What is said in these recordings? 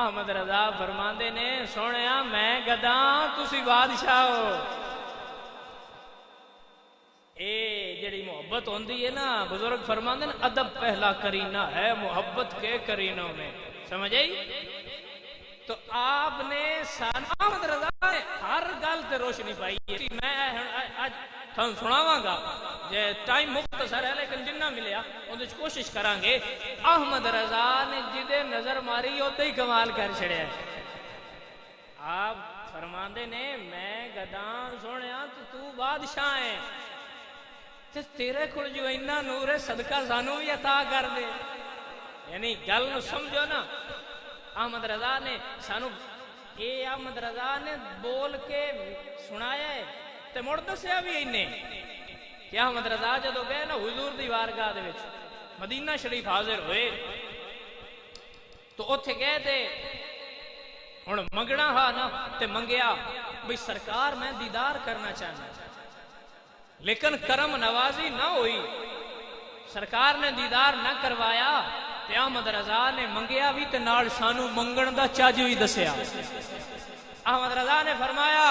احمد رضا فرماندے نے سونیا میں گداں تسی بادشاہ ہو. اے جڑی محبت ہوندی ہے نا بزرگ فرماندے نا ادب پہلا کرینہ ہے محبت کے کرینوں میں. سمجھ آئی؟ تو آپ نے احمد رضا نے ہر گل تے روشنی پائی ہے. میں اج تھانوں سناواں گا جے ٹائم مختصر ہے لیکن جنہ ملیا اودے کوشش کران گے. احمد رضا نے جدے نظر ماری اوتے ہی کمال کر چھڑیا ہے. آپ فرماندے نے میں گداں سونیا تو بادشاہ ہے تے تیرے کول جو اتنا نور ہے صدقہ سانوں بھی عطا کر دے. یعنی گل نو سمجھو نا. احمد رضا نے سانو اے احمد رضا نے بول کے سنایا ہے تے مڑ دسیا بھی انہیں کہ احمد رضا جدو گئے نا حضور دی بارگاہ دے وچ مدینہ شریف حاضر ہوئے تو اوتھے گئے تے ہن منگنا ہا نا تے منگیا بھئی سرکار میں دیدار کرنا چاہنا لیکن کرم نوازی نہ ہوئی. سرکار نے دیدار نہ کروایا تے احمد رضا نے منگیا بھی تے نال سانو منگن دا چاج بھی دسیا. احمد رضا نے فرمایا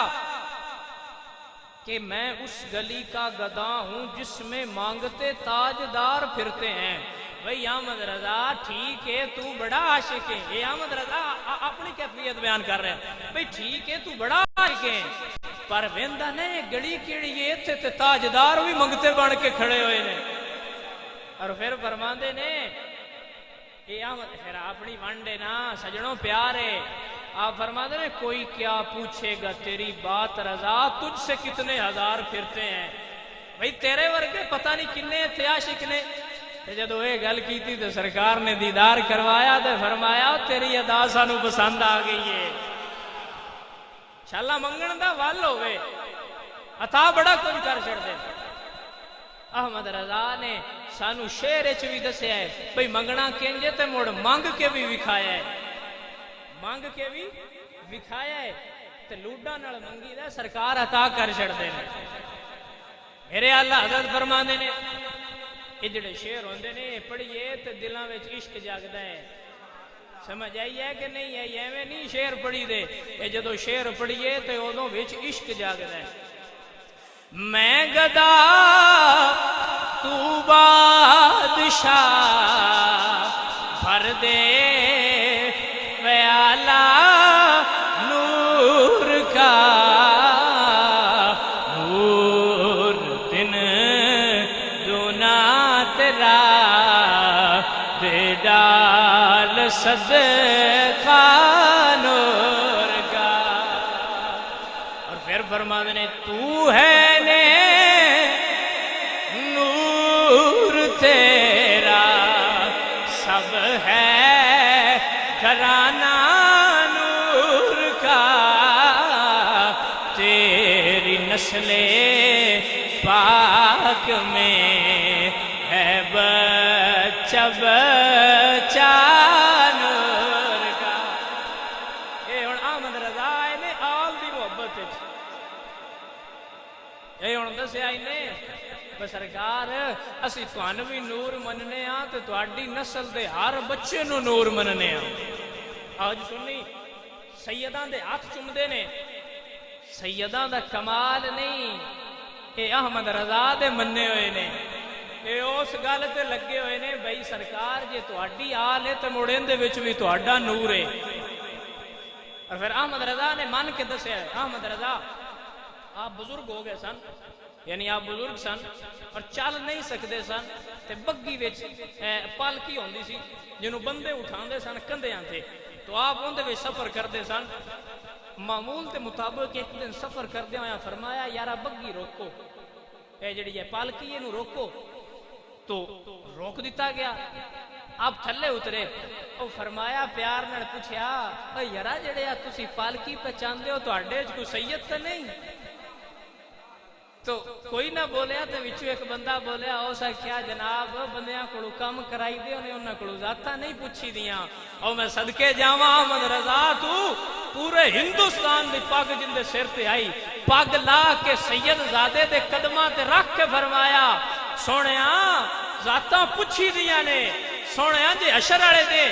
کہ میں اس گلی کا گداں ہوں جس میں مانگتے تاجدار پھرتے ہیں. بھئی احمد رضا ٹھیک ہے تو بڑا عاشق ہے. یہ احمد رضا اپنی کیفیت بیان کر رہے ہیں. بھئی ٹھیک ہے تو بڑا عاشق ہے پر ویندا نے گڑی کیڑی ہے تے تاجدار بھی منگتے بن کے کھڑے ہوئے نے. اور پھر فرماندے نے اے احمد پھر اپنی وانڈے نا سجنوں پیارے. آپ فرماتے ہیں کوئی کیا پوچھے گا تیری بات رضا تجھ سے کتنے ہزار پھرتے ہیں. بھئی تیرے ورگے پتہ نہیں کنے تھے عاشق نے. جدو یہ گل کی تھی تو سرکار نے دیدار کروایا تو فرمایا تیری ادا سانو پسند آ گئی ہے. انشاءاللہ منگن دا ول ہوئے عطا بڑا کچھ کر چھڑ دے. احمد رضا نے سانو شعر وچ بھی دسیا ہے بھئی منگنا کنجے تے مڑ منگ کے بھی وکھایا ہے. مانگ کے بھی وکھایا ہے تے لوڈا نال منگی دا سرکار عطا کر چھڑ دے. میرے اللہ حضرت فرماندے نے یہ جڑے شعر ہوندے نے پڑھیے تے دلاں وچ عشق جاگدا ہے. سمجھ آئی ہے کہ نہیں ہے؟ ایویں نہیں شعر پڑھی دے اے جدو شعر پڑھیے تے اودوں وچ عشق جاگدا ہے. میں گدا تو بادشاہ بھر دے ویالا نور کا نور دن دونا تیرا دے ڈال صدقہ نور کا. اور پھر فرماتے نے تو ہے نے نور تیرا سب ہے گھرانہ نور کا تیری نسل پاک میں ہے بچہ بچہ نور کا. یہ ہن احمد رضا نے آل دی محبت یہ ہن دسیا انہیں سرکار اسی تانوں بھی نور مننے ہاں تے تہاڈی نسل دے ہر بچے نو نور مننے ہاں. آج سنی سیداں دے ہاتھ چومدے نے. سیداں دا کمال نہیں اے احمد رضا دے مننے ہوئے نے. اے اس گل تے لگے ہوئے نے بھائی سرکار جے تہاڈی آل ہے تے مڑ اندے وچ وی تہاڈا نور ہے. اور پھر احمد رضا نے من کے دسیا ہے. احمد رضا آپ بزرگ ہو گئے سن یعنی آپ بزرگ سن اور چل نہیں سکتے سن تے بگی وچ پالکی ہوندی سی جنوں بندے اٹھاندے سن کندھیاں تے تو آپ اندے وچ سفر کرتے سن. معمول تے مطابق ایک دن سفر کردے ہویا فرمایا یارا بگی روکو اے جڑی ہے پالکی اینو روکو تو روک دیتا گیا. آپ تھلے اترے او فرمایا پیار نال پوچھیا او یارا جڑے تسی پالکی پہچاندے ہو تہاڈے وچ کوئی سید تے نہیں؟ تو کوئی نہ بولیا تو وچوں ایک بندہ بولیا او سا کیا جناب بندیاں کولوں کم کرائی دے انہاں کولوں ذاتاں نہیں پوچھی دیاں. او میں صدقے جاواں احمد رضا تو پورے ہندوستان دی پگ جندے سر تے آئی پگ لا کے سید زادے دے قدماں تے رکھ کے فرمایا سونیا ذاتاں پوچھی دیاں نے سونیا جے حشر والے دے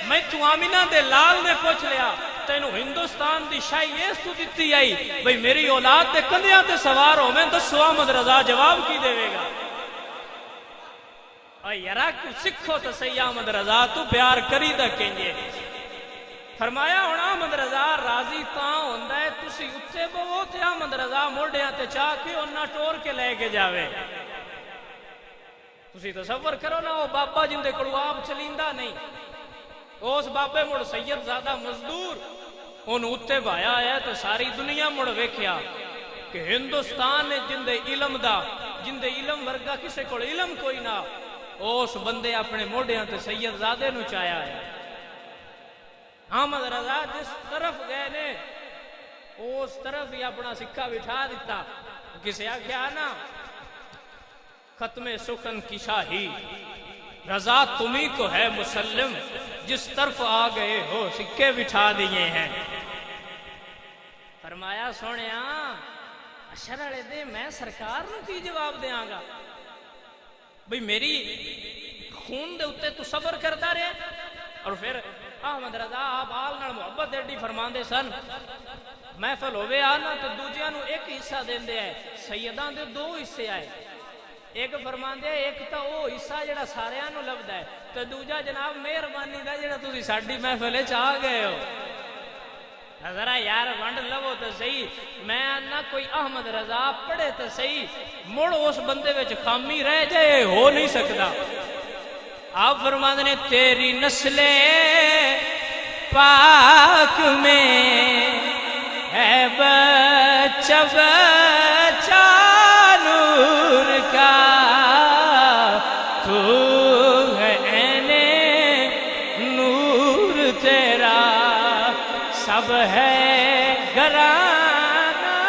میں تو آمینہ دے لال نے پوچھ لیا تینو ہندوستان دی شاہی اس تو دیتی آئی بھئی میری اولاد دے کندیاں تے سوار ہو میں دسو احمد رضا جواب کی دے گا اور یرا کو سکھو تو سی احمد رضا تو پیار کری دا کہیں فرمایا ہونا احمد رضا راضی تاں ہوندہ ہے تسی اتے بہو تے احمد رضا موڑیاں تے چاہ کے انہا ٹور کے لے کے جاوے تسی تصور کرو نا وہ بابا جن دے کڑو آپ چلیندہ نہیں اس بابے مڑ سید زادہ مزدور ان اتے بایا ہے تو ساری دنیا مڑ ویکھیا کہ ہندوستان نے جن دے علم دا جن دے علم ورگا کسے کو علم کوئی نہ اس بندے اپنے موڑیاں تے سید زادے نو چایا ہے احمد رضا جس طرف گئے نے اس طرف ہی اپنا سکھا بٹھا دیتا کسے آگیا نا ختم سخن کی شاہی رضا تمہیں کو ہے مسلم جس طرف آ گئے ہو سکے بٹھا دیے ہیں فرمایا سونیا اشرڑے دے میں سرکار نو کی جواب دیاں گا بھئی میری خون دے اتے تو صبر کرتا رہے اور پھر احمد رضا آپ آل نال محبت دیڑی فرمان دے سن محفل ہوئے آنا تو دوجیاں نو ایک حصہ دین دے آئے سیدان دے دو حصے آئے ایک فرمان دے ایک تا وہ حصہ جڑا ساریاں نو لبدا ہے تو دوجا جناب مہربانی دا جڑا تسی ساڈی محفل وچ آ گئے ہو ذرا یار ونڈ لو تو صحیح میں نہ کوئی احمد رضا پڑھے تو صحیح مڑ اس بندے وچ خامی رہ جائے ہو نہیں سکتا آپ فرماتے نے تیری نسل پاک میں ہے بچہ بچہ نور کا تو ہے عین نور تیرا سب ہے گرانا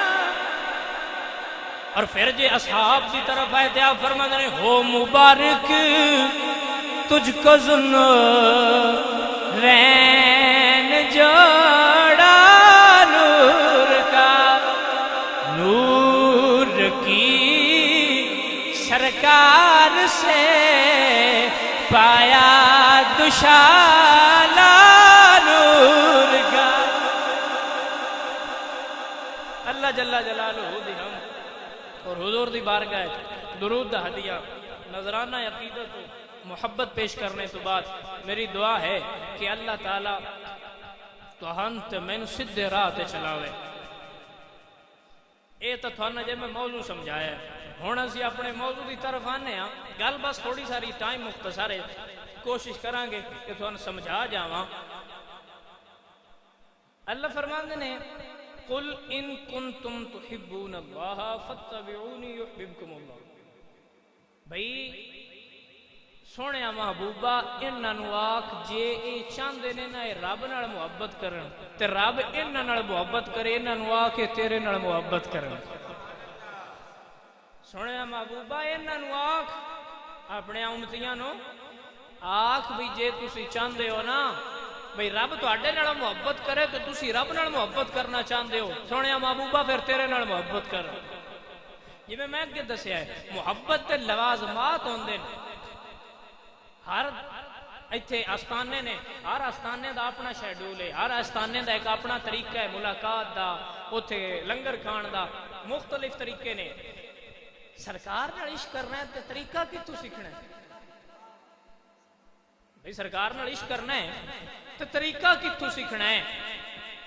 اور پھر جے اصحاب کی طرف آئے تھے آپ فرماتے ہیں ہو مبارک تجھ کو رین جوڑا نور کا نور کی سرکار سے پایا دشالا نور کا اللہ جل جلالہ دی ہم اور حضور دی بارگاہ درود دا ہدیہ نظرانہ عقیدت محبت پیش کرنے تو بعد میری دعا ہے کہ اللہ تعالیٰ تو ہنت میں نو سدھے راہ تے چلاوے اے تو تھوڑا جے میں موضوع سمجھایا ہے ہونا سی اپنے موضوع دی طرف آنے ہاں گل بس تھوڑی ساری ٹائم مختصر ہے کوشش کریں گے کہ تھوڑا سمجھا جاواں اللہ فرماندے نے قل ان کنتم تحبون اللہ فاتبعونی یحببکم اللہ بھئی سونے محبوبہ انہاں نو آکھ جے اے چاندے نے نہ رب نال محبت کرن تے رب انہاں نال محبت کرے انہاں نو آکھ تیرے نال محبت کرن سونے محبوبہ انہاں نو آکھ اپنے امتیاں نو آکھ بھی جے تسی چاندے ہو نا بھئی رب تو اڈے نال محبت کرے تو تسی رب نال محبت کرنا چاندے ہو سونے محبوبہ پھر تیرے نال محبت کر جی میں اگے دسیا ہے محبت تے لوازمات ہوندے نے ہر ایتھے آستانے نے ہر آستانے دا اپنا شیڈول ہے ہر آستانے دا ایک اپنا طریقہ ہے ملاقات دا اوتھے لنگر کھان دا مختلف طریقے نے سرکار نال عشق کرنا ہے تے طریقہ کتھو سیکھنا ہے بھئی سرکار نال عشق کرنا ہے تے طریقہ کتھو سیکھنا ہے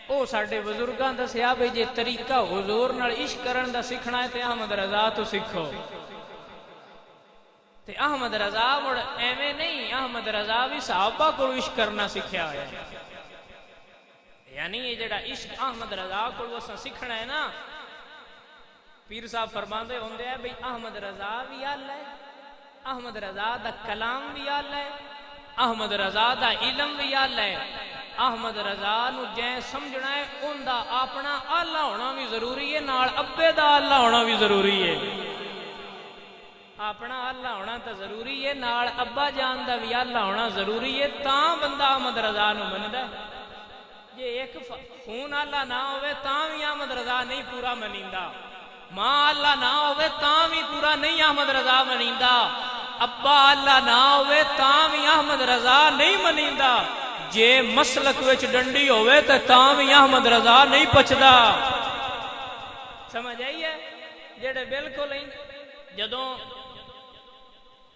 او ساڈے بزرگاں دسیا بھئی جے طریقہ حضور نال عشق کرن دا سیکھنا ہے تے احمد رضا تو سیکھو تے احمد رضا مڑ ایویں نہیں احمد رضا بھی صحابہ کو عشق کرنا سکھیا ہے یعنی یہ جڑا عشق احمد رضا کو وہ سیکھنا ہے نا پیر صاحب فرماندے ہوندے ہیں بھئی احمد رضا بھی اللہ ہے احمد رضا دا کلام بھی اللہ ہے احمد رضا دا علم بھی اللہ ہے احمد رضا نو جے سمجھنا ہے ان دا اپنا اللہ ہونا بھی ضروری ہے نال ابے دا اللہ ہونا بھی ضروری ہے اپنا اللہ ہونا تا ضروری ہے نال ابا جان دا بھی اللہ ہونا ضروری ہے تاں بندہ احمد رضا نو مندا ہے یہ ایک خون اللہ نہ ہوئے تاں بھی احمد رضا نہیں پورا منیندا ماں اللہ نہ ہوئے تاں بھی پورا نہیں احمد رضا منیندا ابا اللہ نہ ہوئے تاں بھی احمد رضا نہیں منیندا جے مسلک وچ ڈنڈی ہوئے تے تاں بھی احمد رضا نہیں پچدا. سمجھ آئی ہے جڑے بالکل ہی جدوں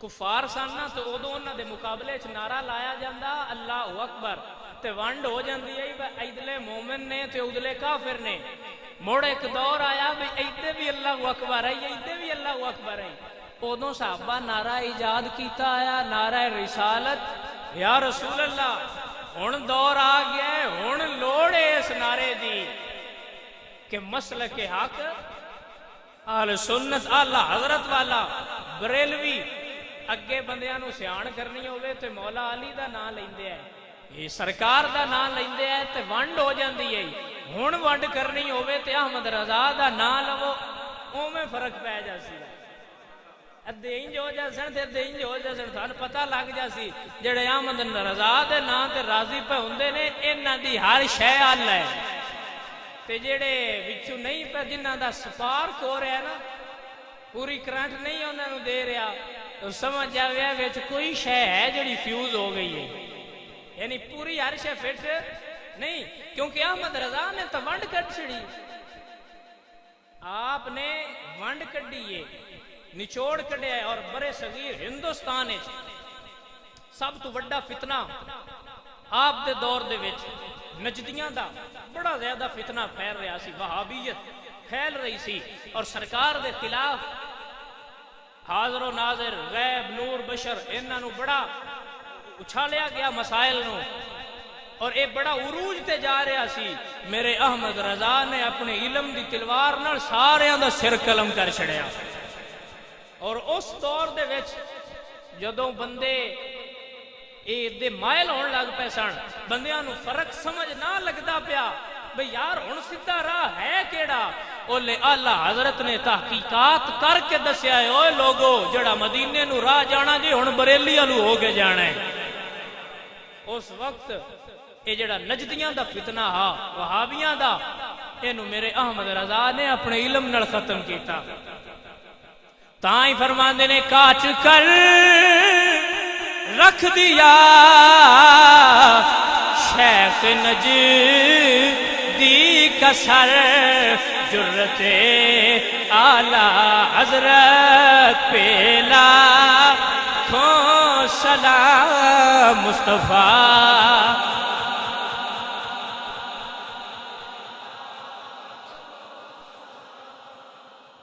کفار سن نا تو ادو انہاں دے مقابلے چ نعرہ لایا جاندا اللہ اکبر تے ونڈ ہو جاندی ہے ادلے مومن نے تے ادلے کافر نے. مڑ ایک دور آیا بھی ایدے بھی اللہ اکبر ہے ایدے بھی اللہ اکبر ہے. ادو صحابہ نعرہ ایجاد کیتا آیا نعرہ رسالت یا رسول اللہ. ہن دور آ گیا ہے ہن لوڑ ہے اس نعرے دی کہ مسلک حق اہل سنت اعلی حضرت والا بریلوی اگے بندیاں نو سیان کرنی ہوئے تے مولا علی دا نام لیندے ہیں یہ سرکار دا نام لیندے ہیں تے ونڈ ہو جاندی ہے. ہن ونڈ کرنی ہوئے تے احمد رضا دا نام لو اوویں فرق پی جاسی ادھے انج ہو جاسن تے ادھے انج ہو جاسن تھانوں پتہ لگ جاسی جڑے احمد رضا دے نام تے راضی پہ ہوندے نے انہاں دی ہر شے حل ہے تے جڑے وچوں نہیں پہ جنہاں دا سپارک ہو رہا ہے نا پوری کرنٹ نہیں انہاں نوں دے رہا تو سمجھ جاوے وچ کوئی شے ہے جڑی فیوز ہو گئی ہے یعنی پوری ہر شے فٹ نہیں کیونکہ احمد رضا نے تو ونڈ کٹ چھڑی. آپ نے ونڈ کڈی ہے نچوڑ کڈیا ہے اور برے صغیر ہندوستان وچ سب تو بڑا فتنہ آپ دے دور دے وچ نجدیاں دا بڑا زیادہ فتنہ پھیل رہا سی وہابیت پھیل رہی سی اور سرکار دے خلاف حاضر و ناظر غیب نور بشر انہاں نو بڑا اچھالیا گیا مسائل نو اور اے بڑا عروج تے جا رہا سی. میرے احمد رضا نے اپنے علم دی تلوار نال ساریاں دا سر قلم کر چھڑیا. اور اس دور دے وچ جدوں بندے اے دے مائل ہون لگ پے سن بندیاں نو فرق سمجھ نہ لگدا پیا بھئی یار ہن سیدھا راہ ہے کیڑا. اولے اعلی حضرت نے تحقیقات کر کے دسیا ہے اوے لوگو جڑا مدینے نو راہ جانا جی ہن بریلی والو ہو کے جانا ہے. اس وقت اے جڑا نجدیاں دا فتنہ ہا وہابیاں دا اینو میرے احمد رضا نے اپنے علم نال ختم کیتا. تاں ہی فرماندے نے کاٹ کر رکھ دیا شیخ نجدی کا سر جرت اعلی حضرت پیلا کھو سلام مصطفیٰ.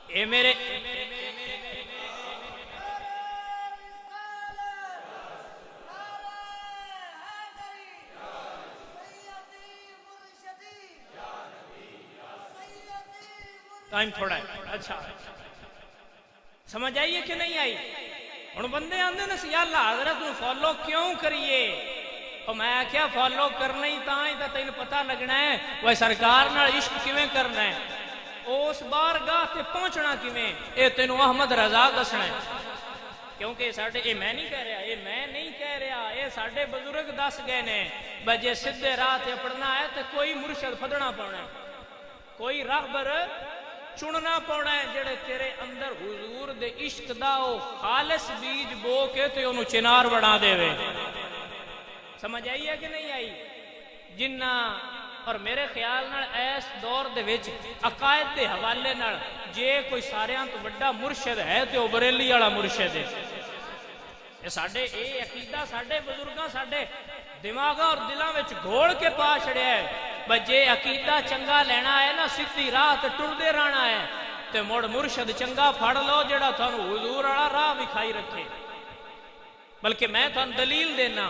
اے میرے ٹائم تھوڑا ہے اچھا سمجھ آئیے کہ نہیں آئی. ہن بندے آندے نا سی اللہ حضرت نو فالو کیوں کریے اور میں کیا فالو کرنا ہی تاں ہی تے تینوں پتہ لگنا ہے وہ سرکار نال عشق کیویں کرنا ہے اس بارگاہ تے پہنچنا کیویں اے تینوں احمد رضا دسنا ہے. کیونکہ ساڈے اے میں نہیں کہہ رہا اے میں نہیں کہہ رہا اے ساڈے بزرگ دس گئے نے بجے سیدھے راہ تے پڑنا ہے تے کوئی مرشد پھدنا پاونا ہے کوئی راہبر چننا پاونا ہے جڑے تیرے اندر حضور دے عشق دا او خالص بیج بو کے تے اونوں چنار بنا دے وے. سمجھ آئی ہے کہ نہیں آئی. جنہ اور میرے خیال نال ایس دور دے وچ عقائد دے حوالے نال جے کوئی ساریاں تو بڑا مرشد ہے تے او بریلی والا مرشد ہے. اے ساڈے اے عقیدہ ساڈے بزرگاں ساڈے دماغاں اور دلاں وچ گھول کے پا چھڑیا ہے بجے عقیدہ چنگا لینا ہے نا سیدھی راہ تے ٹردے رہنا ہے تے مڑ مرشد چنگا پھڑ لو جڑا تھانوں حضور والا راہ وکھائی رکھے. بلکہ میں تھانوں دلیل دینا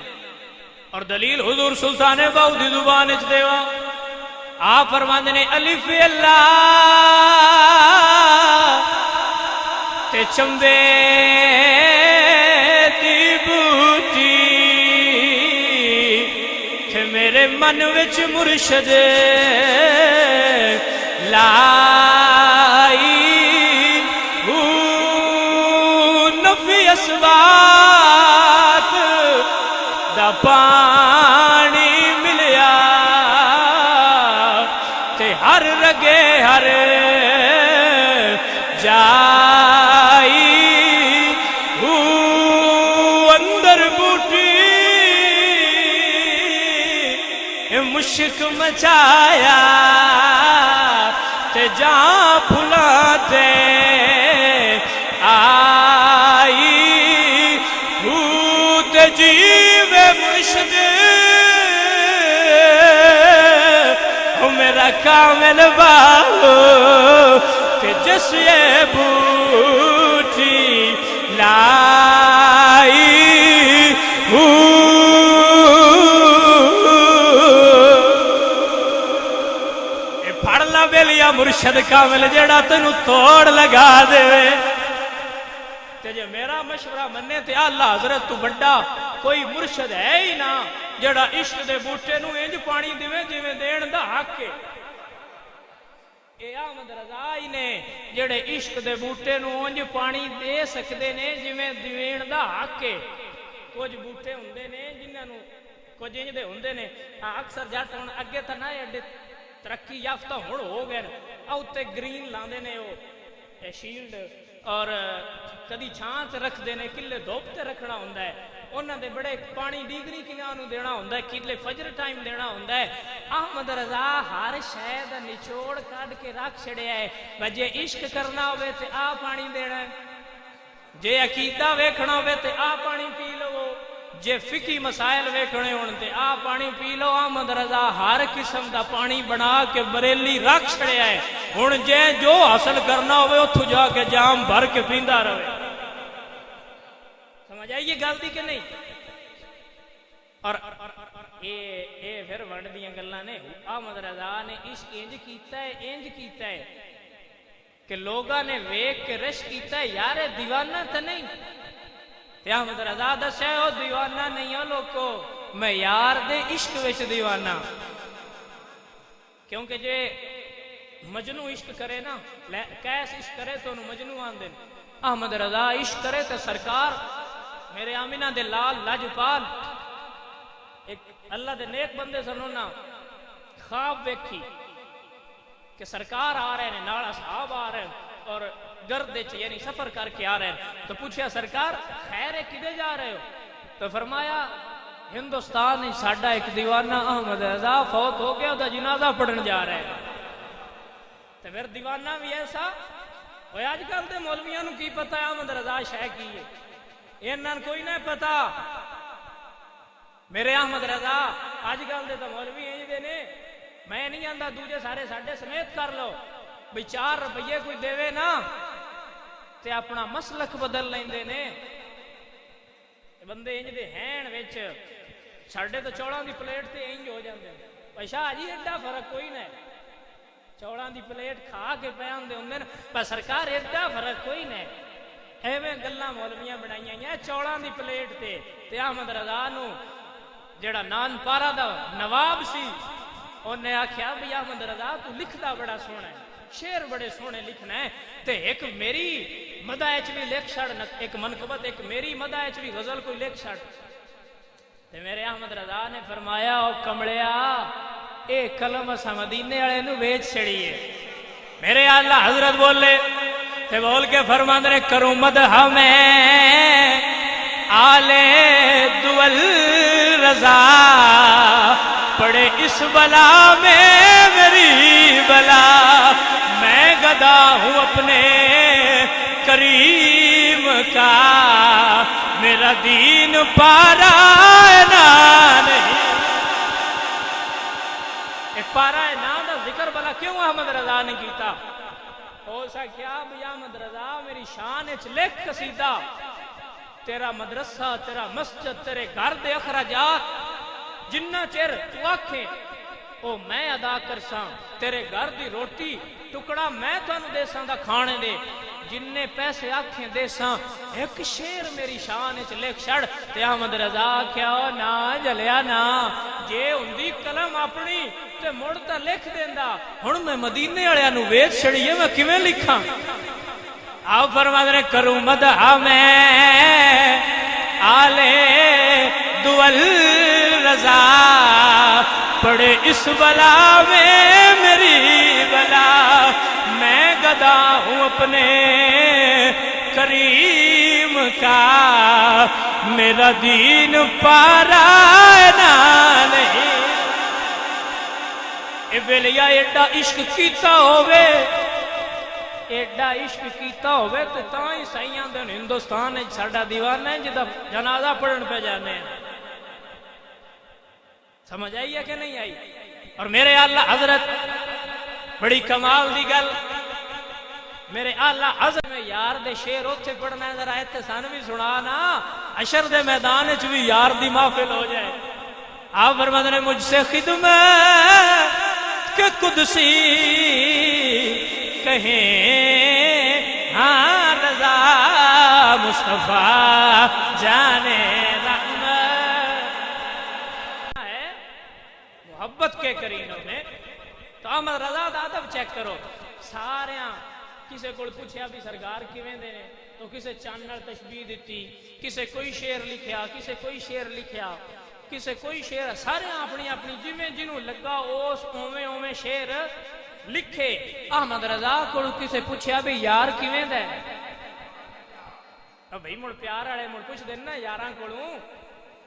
اور دلیل حضور سلطان باؤ دی زبان وچ دیوا. آپ فرماندے نے الف اللہ تے چمبے دی بوٹی تے میرے من وچ مرشد لائی نفی اسبات دا پانی ملیا تے ہر رگے ہر جائی اندر بوٹی مشک مچایا تے جاں پھلاتے آئی بھوت جیو مرشد او میرا کامل باہو کہ جس یہ بوٹی لائی پڑھ لا بیلیا مرشد کامل جڑا تینوں توڑ لگا دے تے جے میرا مشورہ مننے تے اللہ حضرت تو بڑا کوئی مرشد ہے ہی نا جڑا عشق دے بوٹے نو انج پانی دیویں جویں دین دا حق ہے اے احمد رضا ہی نے جڑے عشق دے بوٹے نو انج پانی دے سکدے نے جویں دیوین دا حق ہے کچھ بوٹے ہوندے نے جنہاں نو کچھ انج دے ہوندے نے اکثر جٹ ہن اگے تے نہ ایڈے ترقی یافتہ ہن ہو گئے اوتے گرین لاندے نے او شیلڈ اور کدی چھاں تے رکھ دے نے کلے دھوپ تے رکھنا ہوندا ہے انہاں دے بڑے پانی ڈیگری کناں نو دینا ہوندا ہے کلے فجر ٹائم دینا ہوندا ہے احمد رضا ہر شے دا نچوڑ کڈ کے رکھ چھڑیا ہے بجے عشق کرنا ہوے تے آ پانی دینا ہے جے عقیدہ ویکھنا ہوے تے آ پانی پی لو جے فقہی مسائل ویکھنے ہون تے آ پانی پی لو احمد رضا ہر قسم دا پانی بنا کے بریلی رکھ چھڑیا ہے ہن جے جو حاصل کرنا ہوے اوتھوں جا کے جام بھر کے پیندا رہے سمجھ آئی یہ گل دی کہ نہیں اور اے پھر ونڈ دیاں گلاں نے احمد رضا نے عشق انج کیتا ہے کہ لوگاں نے ویکھ کے رش کیتا ہے یار دیوانہ تے نہیں تے احمد رضا دسے او دیوانہ نہیں ہو لوکو میں یار دے عشق وچ دیوانہ کیونکہ جے مجنو عشق کرے نا کیس عشق کرے تو انہوں مجنو آندے احمد رضا عشق کرے تے سرکار میرے آمینہ دے لال لاجپال ایک اللہ دے نیک بندے سنونا خواب ویکھی کہ سرکار آ رہے ہیں نال اصحاب آ رہے ہیں اور گردے چ یعنی سفر کر کے آ رہے ہیں تو پوچھیا سرکار خیر ہے کدے جا رہے ہو تو فرمایا ہندوستان میں ساڈا ایک دیوانہ احمد رضا فوت ہو گیا دا جنازہ پڑھن جا رہے ہیں تو پھر دیوانہ بھی ایسا وہ آج کل دے مولویاں نو کی پتہ ہے احمد رضا شے کی ہے انہاں کوئی نہیں پتا میرے احمد رضا آج کل دے تو مولوی انج دے نے میں نہیں آندا دوجے سارے ساڈے سمیت کر لو بھئی 4 روپے کوئی دیوے نا تے اپنا مسلک بدل لیندے نے بندے انج دے ہین وچ ساڈے تو چوڑاں دی پلیٹ تے انج ہو جاندے بھئی شاہ جی ایڈا فرق کوئی نہیں چوڑاں دی پلیٹ کھا کے پے ہوندے ہوندے پر سرکار ایڈا فرق کوئی نہیں ایویں گلاں مولویاں بنائیاں ہیں چوڑاں دی پلیٹ تے احمد رضا نو جڑا نان پارا دا نواب سی انہیں آکھیا بھی احمد رضا تو لکھدا بڑا سونا ہے شعر بڑے سونے لکھنا ہے تے ایک میری مدح وچ بھی لکھ چھڑ ایک منقبت ایک میری مدح وچ بھی غزل کوئی لکھ چھڑ تے میرے احمد رضا نے فرمایا او کمڑیا اے قلم اسا مدینے والے نو ویچ چھڑیے میرے اعلی حضرت بولے تے بول کے فرماندے نے کروں مدح میں آلے دول رضا پڑے اس بلا میں میری بلا میں گدا ہوں اپنے کریم کا میرا دین پارا نا نہیں ایک پارا نا دا ذکر بلا کیوں احمد رضا نے کیتا ہو سکیا بھی احمد رضا میری شان اچ لکھ قصیدہ تیرا مدرسہ تیرا مسجد تیرے گھر دے اخراجات جنہ چر تو آکھیں او میں ادا کرساں تیرے گھر دی روٹی ٹکڑا میں تو انو دیساں دا کھانے دے جننے پیسے آکھیں دیساں ایک شیر میری شان اچ لکھ چھڑ تے احمد رضا کیا نا جلیا نا جے ہوندی قلم اپنی تے مڑتا لکھ دیندا ہن میں مدینے والےاں نو ویچ چھڑیے میں کیویں لکھاں آپ فرماتے ہیں کروں مدح میں آلے دول رضا پڑے اس بلا میں میری بلا میں گدا ہوں اپنے کریم کا میرا دین پارا نا نہیں بےلیا ایڈا عشق کیتا ہووے، ایڈا عشق کیتا ہووے تو تاں ہی سائیاں دن ہندوستان ہے ساڈا دیوانہ ہے جدا جنازہ پڑھن پہ جانے ہیں۔ سمجھ آئی ہے کہ نہیں آئی؟ اور میرے اعلیٰ حضرت بڑی کمال دی گل، میرے اعلیٰ حضرت میں یار دے شیر اوتھے پڑھنا ہے، ذرا ایتھے سان بھی سنا نا، حشر دے میدان وچ بھی یار دی محفل ہو جائے۔ آپ فرماتے ہیں مجھ سے خدمت کے قدسی کہیں ہاں رضا مصطفیٰ جانے رحمت ہے محبت کے کرینوں میں۔ تو احمد رضا دا ادب چیک کرو، ساریاں کسے کو پوچھیا بھی سرکار کیویں دے نے تو کسے چاند نال تشبیہ دیتی، کسے کوئی شعر لکھیا، کسے کوئی شعر لکھیا، کسے کوئی شعر، سارے اپنی اپنی جویں جنوں لگا اس اوویں اوویں شعر لکھے۔ احمد رضا کو کسے پوچھیا بھی یار کیویں دا ہے؟ بھئی مڑ پیار والے مڑ پوچھ دین نا یاراں کولوں،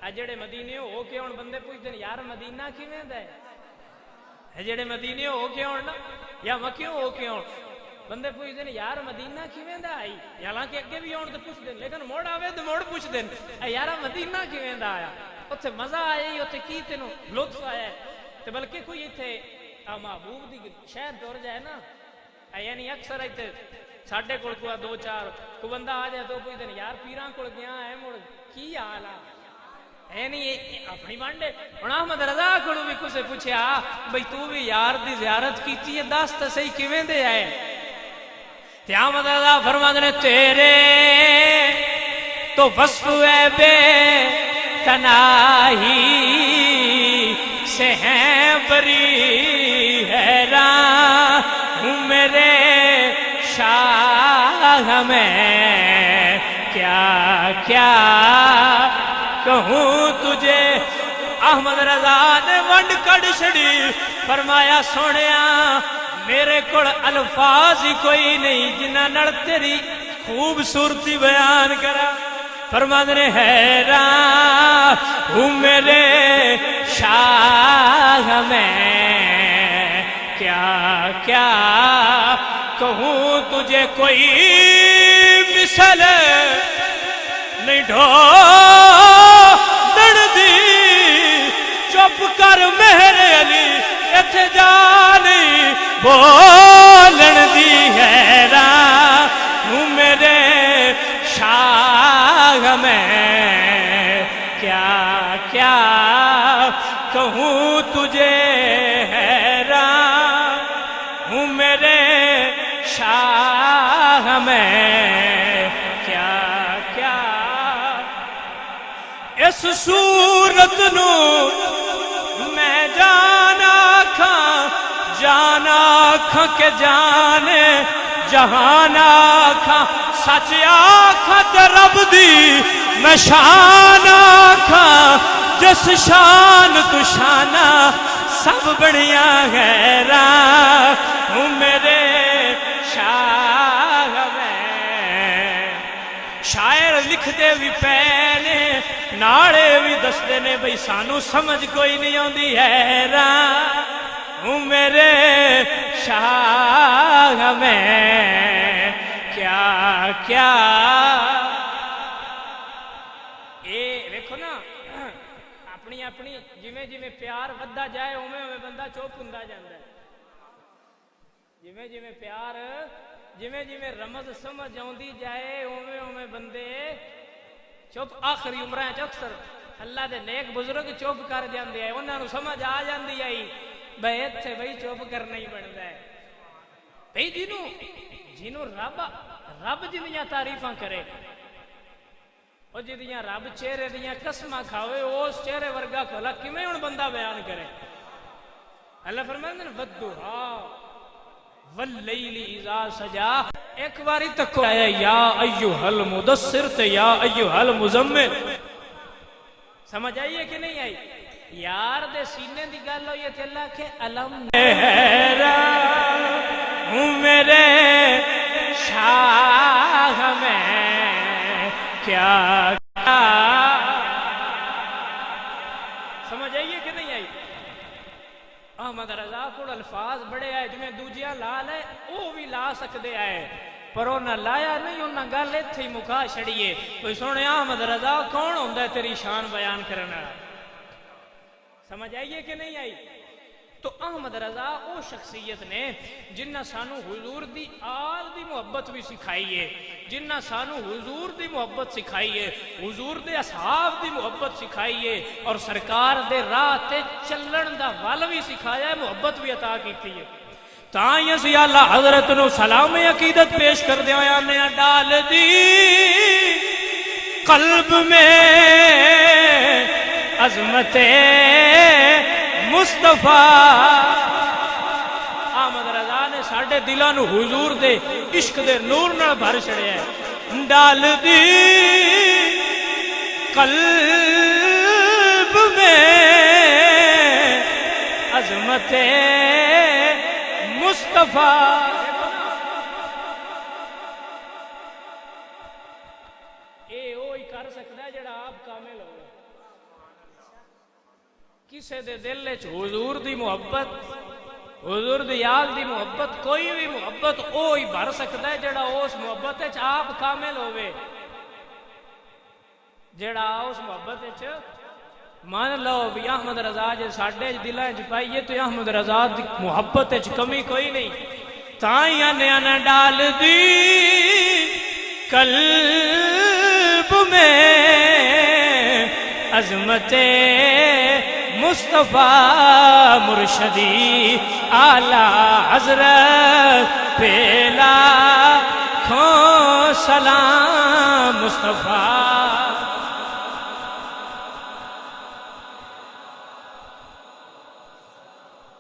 اے جڑے مدینے ہو کے ہن بندے پوچھ دین یار مدینہ کیویں دا ہے؟ اے جڑے مدینے ہو کے ہن نا یا مکیوں ہو کے ہن بندے پوچھ دین یار مدینہ کیویں دا آئی، حالانکہ اگے بھی ہون تے پوچھ دین، لیکن موڑ آوے تے موڑ پوچھ دین اے یار مدینہ کیویں دا آیا؟ اتھے مزہ آیا، اتھے کی تینوں لطف آیا تے بلکہ کوئی اتھے محبوب دی شہر ٹر جائے نا، یعنی اکثر اتھے ساڈے کول کوئی دو چار کو بندہ آ جائے تو پوچھ دین یار پیراں کول گیا ہے مڑ کی حال آ، یعنی اپنی وانڈے۔ ہن احمد رضا کولوں بھی کسے پوچھیا بھئی تو بھی یار دی زیارت کیتی ہے، دس تے صحیح کیویں دے آئے؟ تے احمد رضا فرماندے نے تیرے تو وصف ہے بے تناہی سے ہیں بری حیران ہوں میرے شاہ میں کیا کیا کہوں تجھے۔ احمد رضا نے ونڈ کڑ چھڑی، فرمایا سونیا میرے کول الفاظ ہی کوئی نہیں جنہاں نال تیری خوبصورتی بیان کرا۔ فرماندے نے حیران ہوں میرے شاہ میں کیا کیا کہوں تجھے، کوئی مثل نہیں ڈھونڈ دی، چپ کر میرے علی ایتھے جا نہیں بولن دی، حیران ہوں میرے شاہ میں کیا کیا کہوں تجھے، حیران ہوں میرے شاہ میں کیا کیا۔ اس صورت نو میں جانا کھاں، جانا کھاں کہ جانے جہانا کھاں، سچ آکھاں تے رب دی میں شان آکھاں، جس شان تو شانہ سب بڑیا غیران ہوں میرے شاہ میں۔ شاعر لکھ دے بھی پہنے ناڑے بھی دس دے نے بھئی سانو سمجھ کوئی نہیں آندی، حیران ہوں میرے شاہ میں کیا کیا۔ اے دیکھو نا اپنی اپنی جویں جویں پیار وددا جائے اوویں اوویں بندہ چپ ہوندا جاندا ہے، جویں جویں پیار جویں جویں رمز سمجھ آوندی جائے اوویں اوویں بندے چپ۔ آخری عمراں وچ اکثر اللہ دے نیک بزرگ چپ کر جاندے ہیں، انہاں نوں سمجھ آ جاندی ہے بھئی ایتھے بھئی چپ کرنا ہی بندا ہے۔ بھئی جنوں رب جنیاں تعریفاں کرے اور جدیاں رب چہرے دیاں قسماں کھاوے اس چہرے ورگا کھولا کیویں ہن بندہ بیان کرے۔ اللہ فرماندے نے والضحا واللیل اذا سجا، ایک باری تک آیا یا ایھا المدثر تے یا ایھا المزمل، سمجھ آئیے کہ نہیں آئی؟ یار دے سینے دی گل ہوئی تے اللہ کہ علم ہوں میرے شاہ میں کیا کیا، سمجھ آئیے کہ نہیں آئی؟ احمد رضا کو الفاظ بڑے آئے جمیں دوجیاں لا لے وہ بھی لا سکتے آئے پر انہاں لایا نہیں انہاں گل اتھے ہی مکا چھڑیے کوئی سونے احمد رضا کون ہوندا ہے تیری شان بیان کرنا سمجھ آئیے کہ نہیں آئی تو احمد رضا او شخصیت نے جنہ سانو حضور دی آل دی محبت بھی سکھائیے جنہ سانو حضور دی محبت سکھائیے حضور دے اصحاب دی محبت سکھائیے اور سرکار دے راہ تے چلن دا ول بھی سکھایا ہے محبت بھی عطا کیتی ہے تاں یسی اللہ حضرت نو سلام عقیدت پیش کر دیا یا نے ڈال دی قلب میں عظمت مصطفیٰ احمد رضا نے ساڑھے دلوں نو حضور دے عشق دے نور نہ بھر چھڑیا ہے ڈال دی قلب میں عظمت مصطفیٰ اے وہی کر سکتا ہے جڑا آپ کامل ہو کسے دے دل وچ حضور دی محبت حضور دی یاد دی محبت کوئی بھی محبت وہی بھر سکتا ہے جڑا اس محبت وچ آپ کامل ہوئے جڑا اس محبت وچ مان لو بھی احمد رضا جے ساڈے دلاں وچ پائیے تو احمد رضا دی محبت وچ کمی کوئی نہیں تائیں نے ڈال دی قلب میں عظمت مصطفیٰ مرشدی اعلی حضرت پہلا کھو سلام مصطفیٰ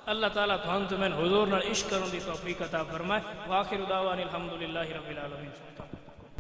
اللہ تعالیٰ تمہیں حضور نال عشق کرنے دی توفیق عطا فرمائے وآخر دعوانا الحمدللہ رب العالمین